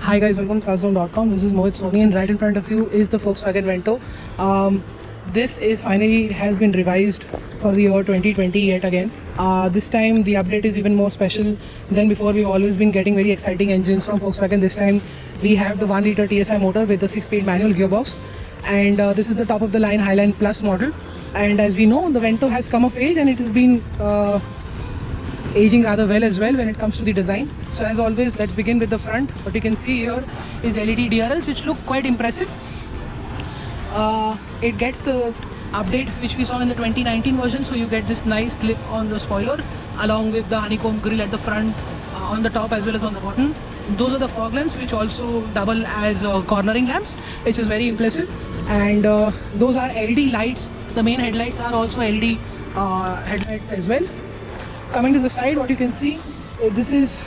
Hi guys, welcome to Carszone.com. This is Mohit Soni and right in front of you is the Volkswagen Vento. This is finally has been revised for the year 2020 yet again. This time the update is even more special than before. We've always been getting very exciting engines from Volkswagen. This time we have the 1 liter TSI motor with the 6-speed manual gearbox, and this is the top of the line Highline Plus model. And as we know, the Vento has come of age and it has been aging rather well as well when it comes to the design. So as always, let's begin with the front. What you can see here is LED DRLs, which look quite impressive. It gets the update which we saw in the 2019 version, so you get this nice lip on the spoiler along with the honeycomb grille at the front, on the top as well as on the bottom. Those are the fog lamps which also double as cornering lamps, which is very impressive. And those are LED lights. The main headlights are also LED headlights as well. Coming to the side, what you can see, this is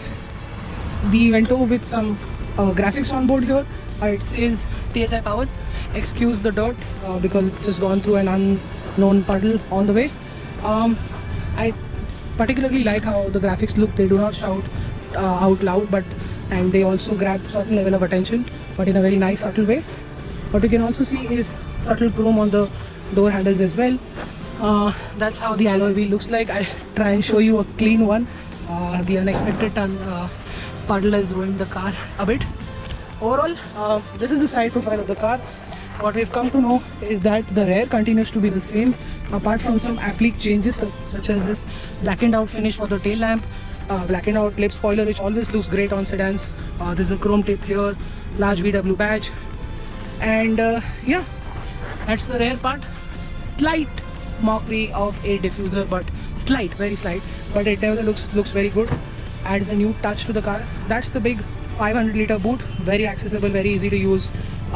the Vento with some graphics on board here. It says TSI Power. Excuse the dirt because it's just gone through an unknown puddle on the way. I particularly like how the graphics look. They do not shout out loud, and they also grab certain level of attention, but in a very nice subtle way. What you can also see is subtle chrome on the door handles as well. That's how the alloy wheel looks like. I'll try and show you a clean one. The unexpected puddle has ruined the car a bit. Overall, this is the side profile of the car. What we've come to know is that the rear continues to be the same, apart from some applique changes such as this blackened out finish for the tail lamp, blackened out lip spoiler, which always looks great on sedans. There's a chrome tip here, large VW badge, and yeah, that's the rear part. Slight mockery of a diffuser, but slight, very slight, but it never looks very good. Adds the new touch to the car. That's the big 500 liter boot, very accessible, very easy to use.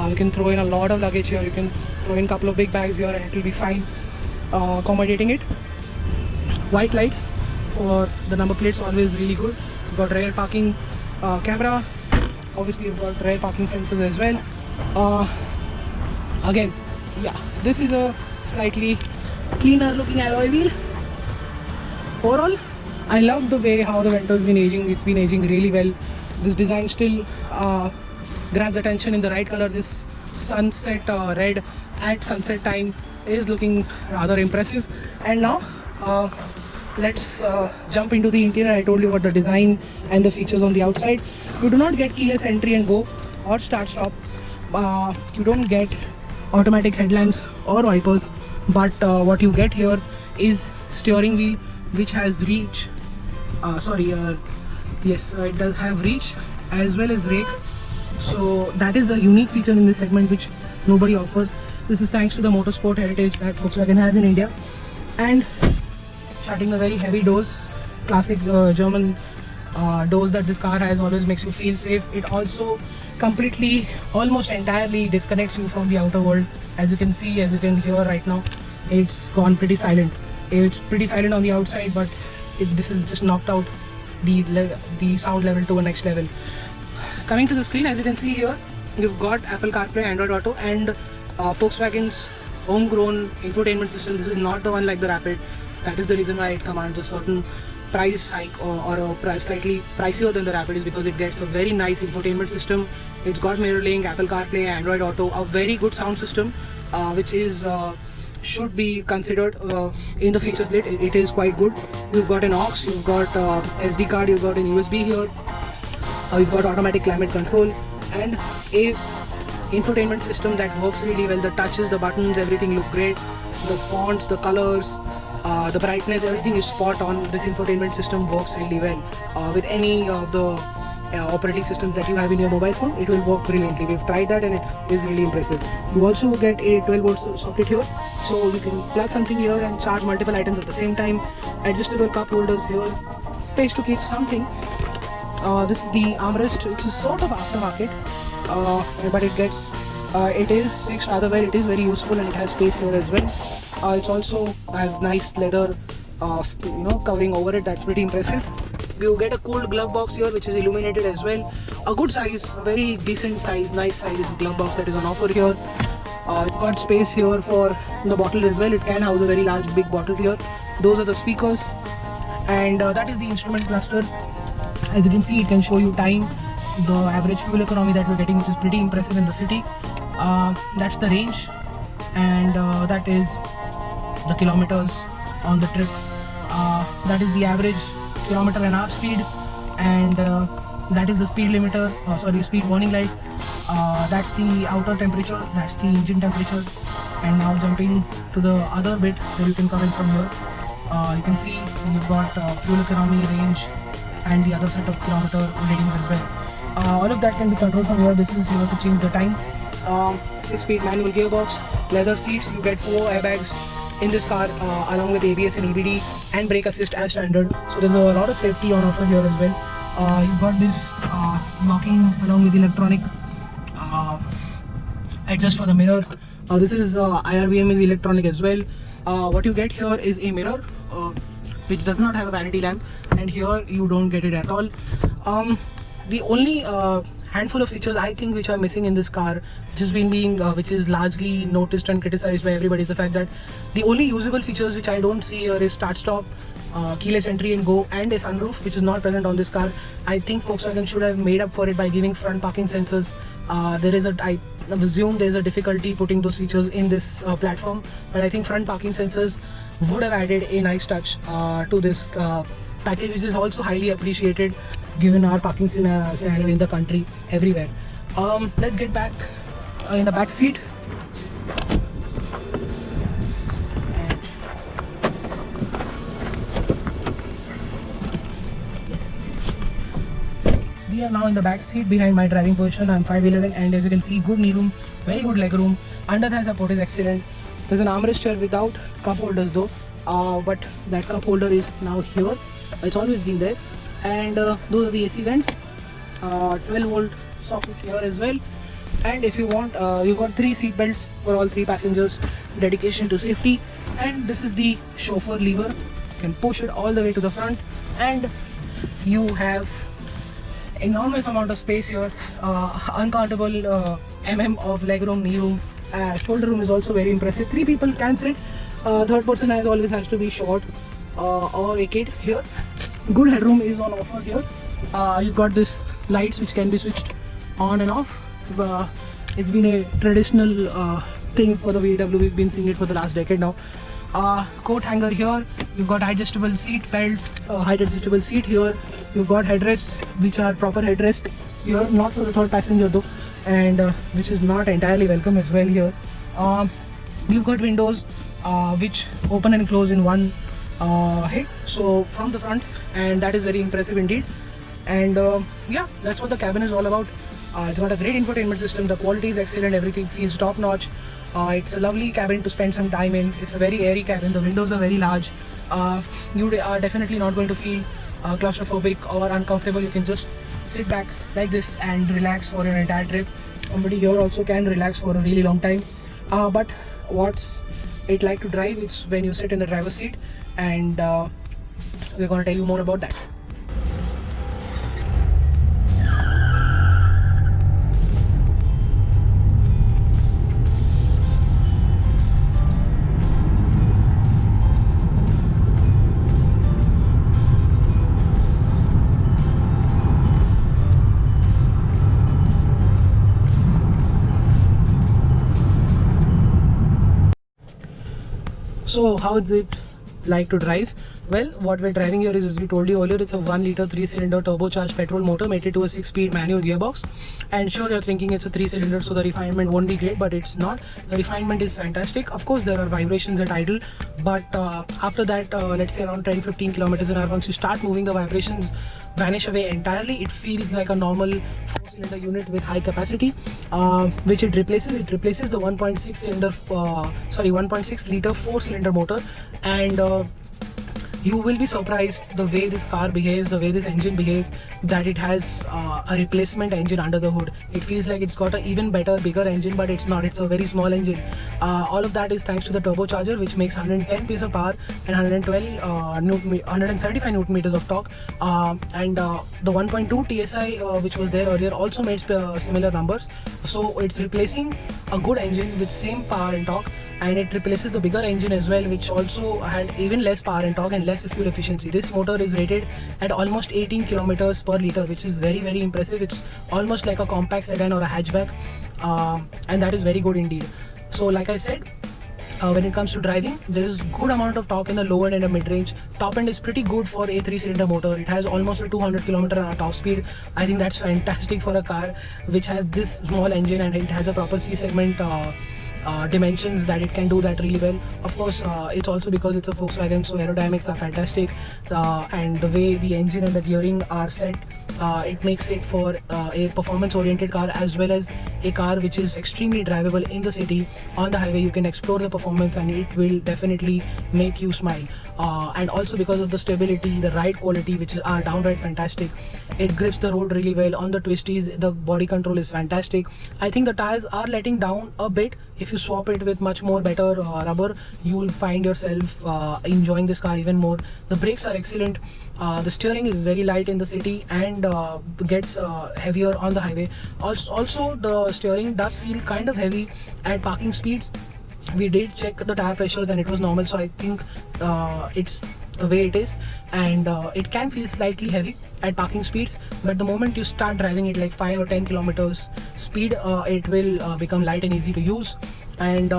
You can throw in a lot of luggage here. You can throw in a couple of big bags here and it will be fine, accommodating it. White lights for the number plates, always really good. You've got rear parking camera. Obviously you've got rear parking sensors as well. Again, yeah, this is a slightly cleaner looking alloy wheel. Overall, I love the way how the Vento has been aging. It's been aging really well. This design still grabs attention in the right color. This sunset red at sunset time is looking rather impressive. And now let's jump into the interior. I told you about the design and the features on the outside. You do not get keyless entry and go or start stop. You don't get automatic headlamps or wipers, but what you get here is steering wheel which has reach. Yes, it does have reach as well as rake. So that is a unique feature in this segment which nobody offers. This is thanks to the motorsport heritage that Volkswagen has in India. And shutting the very heavy doors, classic German doors that this car has, always makes you feel safe. It also completely, almost entirely disconnects you from the outer world. As you can see, as you can hear right now, it's gone pretty silent. It's pretty silent on the outside, but this is just knocked out the sound level to a next level. Coming to the screen, as you can see here, you've got Apple CarPlay, Android Auto, and Volkswagen's homegrown infotainment system. This is not the one like the Rapid. That is the reason why it commands a certain price hike or a price slightly pricier than the Rapid, is because it gets a very nice infotainment system. It's got MirrorLink, Apple CarPlay, Android Auto, a very good sound system, which is should be considered in the features list. It is quite good. You've got an aux, you've got SD card, you've got an USB here. You've got automatic climate control and a infotainment system that works really well. The touches, the buttons, everything look great. The fonts, the colors, the brightness, everything is spot on. This infotainment system works really well. With any of the operating systems that you have in your mobile phone, it will work brilliantly. We've tried that and it is really impressive. You also get a 12 volt socket here, so you can plug something here and charge multiple items at the same time. Adjustable cup holders here, space to keep something. This is the armrest, which is sort of aftermarket, but it is fixed rather well. It is very useful and it has space here as well. It also has nice leather covering over it. That's pretty impressive. You get a cooled glove box here which is illuminated as well. A good size, a very decent size, nice size glove box that is on offer here. It's got space here for the bottle as well. It can house a very large big bottle here. Those are the speakers, and that is the instrument cluster. As you can see, it can show you time, the average fuel economy that we're getting, which is pretty impressive in the city. That's the range, and that is the kilometers on the trip. That is the average kilometer an hour speed, and that is the speed limiter, speed warning light. That's the outer temperature, that's the engine temperature. And now jumping to the other bit where you can come in from here, you can see you've got fuel economy, range, and the other set of kilometer readings as well. All of that can be controlled from here. This is you have to change the time. 6-speed manual gearbox, leather seats. You get 4 airbags in this car, along with ABS and EBD and brake assist as standard. So there's a lot of safety on offer here as well. You've got this locking along with electronic adjust for the mirrors. This is IRVM is electronic as well. What you get here is a mirror which does not have a vanity lamp, and here you don't get it at all. The only handful of features I think which are missing in this car, which is largely noticed and criticized by everybody, is the fact that the only usable features which I don't see here is start stop, keyless entry and go, and a sunroof, which is not present on this car. I think Volkswagen should have made up for it by giving front parking sensors. I assume there's a difficulty putting those features in this platform, but I think front parking sensors would have added a nice touch to this package, which is also highly appreciated given our parking scenario in the country everywhere. Let's get back in the back seat. We are now in the back seat behind my driving position. I'm 5'11", and as you can see, good knee room, very good leg room. Under thigh support is excellent. There's an armrest chair without cup holders though, but that cup holder is now here. It's always been there. And those are the AC vents. 12-volt socket here as well. And if you want, you've got 3 seat belts for all 3 passengers. Dedication to safety. And this is the chauffeur lever. You can push it all the way to the front, and you have enormous amount of space here, uncountable mm of legroom, knee room. Shoulder room is also very impressive. 3 people can sit. Third person always has to be short or a kid here. Good headroom is on offer here. You've got this lights which can be switched on and off. It's been a traditional thing for the VW. We've been seeing it for the last decade now. Coat hanger here. You've got adjustable seat belts, height adjustable seat here. You've got headrests which are proper headrests here, not for the third passenger though, and which is not entirely welcome as well here. You've got windows which open and close in one hit, so from the front, and that is very impressive indeed. And yeah, that's what the cabin is all about. It's got a great infotainment system. The quality is excellent. Everything feels top notch. It's a lovely cabin to spend some time in. It's a very airy cabin. The windows are very large. You are definitely not going to feel claustrophobic or uncomfortable. You can just sit back like this and relax for an entire trip. Somebody here also can relax for a really long time. But what's it like to drive? It's when you sit in the driver's seat, and we're going to tell you more about that. So how is it like to drive? Well, what we're driving here is, as we told you earlier, it's a 1-liter 3-cylinder turbocharged petrol motor mated to a 6-speed manual gearbox. And sure, you're thinking it's a 3-cylinder, so the refinement won't be great, but it's not. The refinement is fantastic. Of course, there are vibrations at idle, but after that, let's say around 10-15 kilometers an hour, once you start moving, the vibrations vanish away entirely. It feels like a normal 4-cylinder unit with high capacity, which it replaces. It replaces the 1.6 liter 4-cylinder motor, and you will be surprised the way this car behaves, the way this engine behaves, that it has a replacement engine under the hood. It feels like it's got an even better, bigger engine, but it's not. It's a very small engine. All of that is thanks to the turbocharger, which makes 110 PS of power and 175 Newton meters of torque. And the 1.2 TSI, which was there earlier, also made similar numbers. So it's replacing a good engine with same power and torque, and it replaces the bigger engine as well, which also had even less power and torque and less fuel efficiency. This motor is rated at almost 18 kilometers per liter, which is very, very impressive. It's almost like a compact sedan or a hatchback, and that is very good indeed. So like I said, when it comes to driving, there is good amount of torque in the low end and the mid range. Top end is pretty good for a 3-cylinder motor. It has almost a 200 km/h top speed. I think that's fantastic for a car which has this small engine, and it has a proper C segment dimensions that it can do that really well. Of course, it's also because it's a Volkswagen, so aerodynamics are fantastic, and the way the engine and the gearing are set, it makes it for a performance oriented car, as well as a car which is extremely drivable in the city. On the highway you can explore the performance and it will definitely make you smile, and also because of the stability, the ride quality, which is downright fantastic. It grips the road really well. On the twisties, the body control is fantastic. I think the tires are letting down a bit. If you swap it with much more better rubber, you will find yourself enjoying this car even more. The brakes are excellent. The steering is very light in the city and gets heavier on the highway. Also, the steering does feel kind of heavy at parking speeds. We did check the tire pressures and it was normal, so I think it's the way it is, and it can feel slightly heavy at parking speeds, but the moment you start driving it like 5 or 10 kilometers speed, it will become light and easy to use. And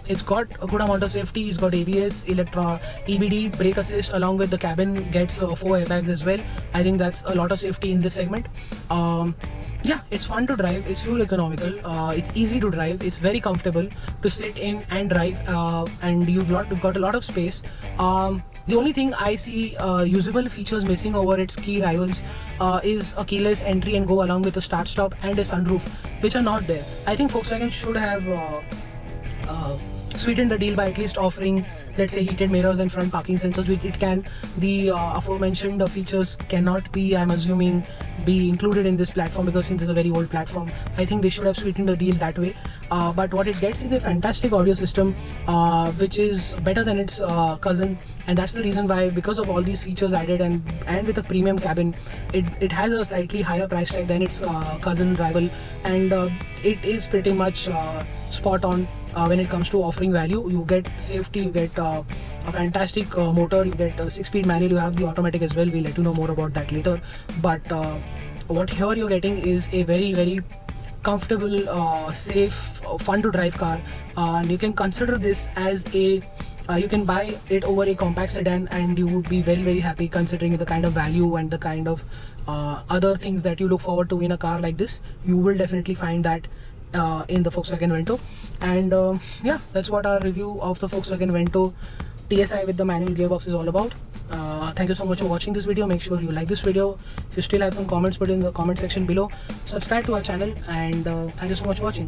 it's got a good amount of safety. It's got ABS, EBD, brake assist, along with the cabin gets 4 airbags as well. I think that's a lot of safety in this segment. Yeah, it's fun to drive, it's fuel economical, it's easy to drive, it's very comfortable to sit in and drive, and you've got a lot of space. The only thing I see usable features missing over its key rivals is a keyless entry and go, along with a start stop and a sunroof, which are not there. I think Volkswagen should have sweetened the deal by at least offering, let's say, heated mirrors and front parking sensors, which it can. The aforementioned features cannot be, I'm assuming, be included in this platform, because since it's a very old platform, I think they should have sweetened the deal that way. But what it gets is a fantastic audio system, which is better than its cousin, and that's the reason why, because of all these features added and with a premium cabin, it has a slightly higher price tag than its cousin rival, and it is pretty much spot on. When it comes to offering value, you get safety, you get a fantastic motor, you get a 6-speed manual, you have the automatic as well. We'll let you know more about that later. But what here you're getting is a very, very comfortable, safe, fun to drive car, and you can consider this as a you can buy it over a compact sedan, and you would be very, very happy, considering the kind of value and the kind of other things that you look forward to in a car like this. You will definitely find that in the Volkswagen Vento. And yeah, that's what our review of the Volkswagen Vento TSI with the manual gearbox is all about. Thank you so much for watching this video. Make sure you like this video. If you still have some comments, put in the comment section below. Subscribe to our channel, and thank you so much for watching.